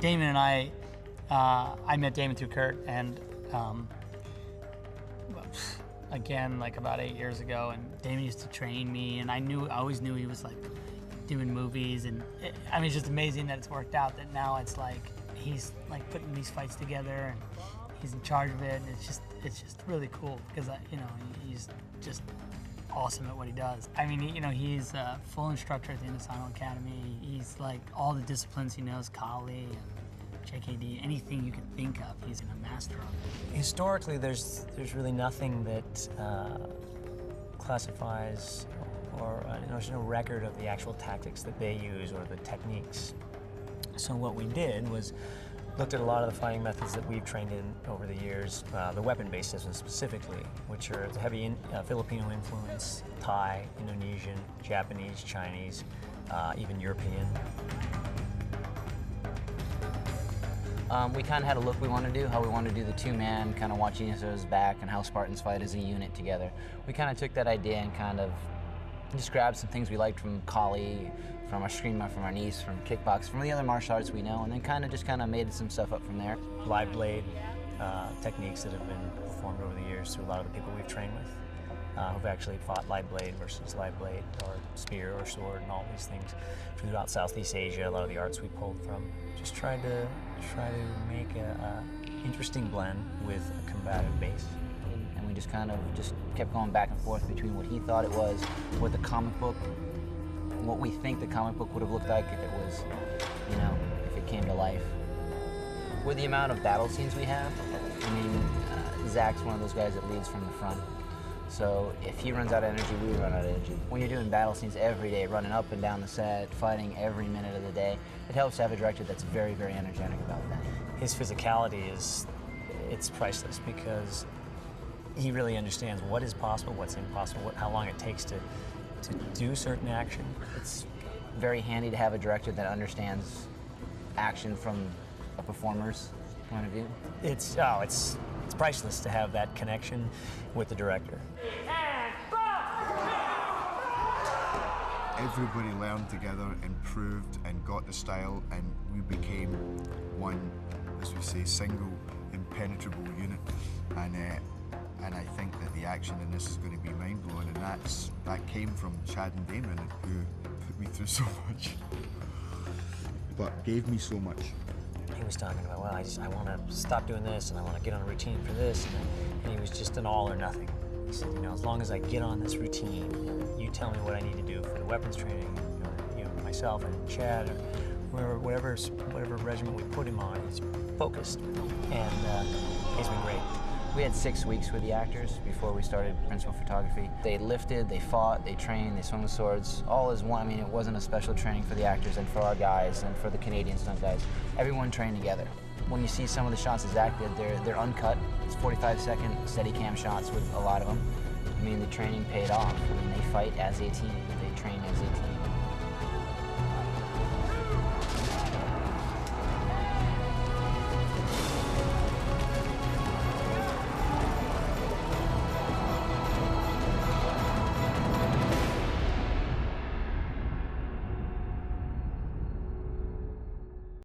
Damon and I met Damon through Kurt, and again, like about 8 years ago, and Damon used to train me, and I always knew he was like doing movies, and I mean, it's just amazing that it's worked out, that now it's like he's like putting these fights together, and he's in charge of it, and it's just really cool, because you know, he's just awesome at what he does. I mean, you know, he's a full instructor at the International Academy. He's like all the disciplines he knows, Kali and JKD, anything you can think of, he's a master of it. Historically, there's really nothing that classifies, or there's no record of the actual tactics that they use or the techniques. So what we did was looked at a lot of the fighting methods that we've trained in over the years, the weapon-based systems specifically, which are the heavy Filipino influence, Thai, Indonesian, Japanese, Chinese, even European. We kind of had a look we wanted to do, how we wanted to do the two-man, kind of watching each other's back, and how Spartans fight as a unit together. We kind of took that idea and kind of just grabbed some things we liked from Kali, from our Eskrima, from our Nice, from kickbox, from the other martial arts we know, and then kind of made some stuff up from there. Live blade techniques that have been performed over the years through a lot of the people we've trained with, who've actually fought live blade versus live blade, or spear or sword, and all these things throughout Southeast Asia. A lot of the arts we pulled from. Just tried to make a interesting blend with a combative base. And we just kept going back and forth between what he thought it was, what the comic book, what we think the comic book would have looked like if it was, you know, if it came to life. With the amount of battle scenes we have, I mean, Zach's one of those guys that leads from the front. So if he runs out of energy, we run out of energy. When you're doing battle scenes every day, running up and down the set, fighting every minute of the day, it helps to have a director that's very, very energetic about that. His physicality it's priceless, because he really understands what is possible, what's impossible, how long it takes to do certain action. It's very handy to have a director that understands action from a performer's point of view. It's priceless to have that connection with the director. Everybody learned together, improved, and got the style, and we became one, as we say, single, impenetrable unit. And I think that the action in this is going to be mind-blowing, and that came from Chad and Damon, who put me through so much, but gave me so much. He was talking about, well, I want to stop doing this, and I want to get on a routine for this, and he was just an all or nothing. He said, you know, as long as I get on this routine, and you tell me what I need to do for the weapons training, or, you know, myself and Chad, or whatever regiment we put him on, he's focused, and he's been great. We had 6 weeks with the actors before we started principal photography. They lifted, they fought, they trained, they swung the swords, all as one. I mean, it wasn't a special training for the actors and for our guys and for the Canadian stunt guys. Everyone trained together. When you see some of the shots that Zach did, they're uncut. It's 45-second steady cam shots with a lot of them. I mean, the training paid off. I mean, they fight as a team. They train as a team.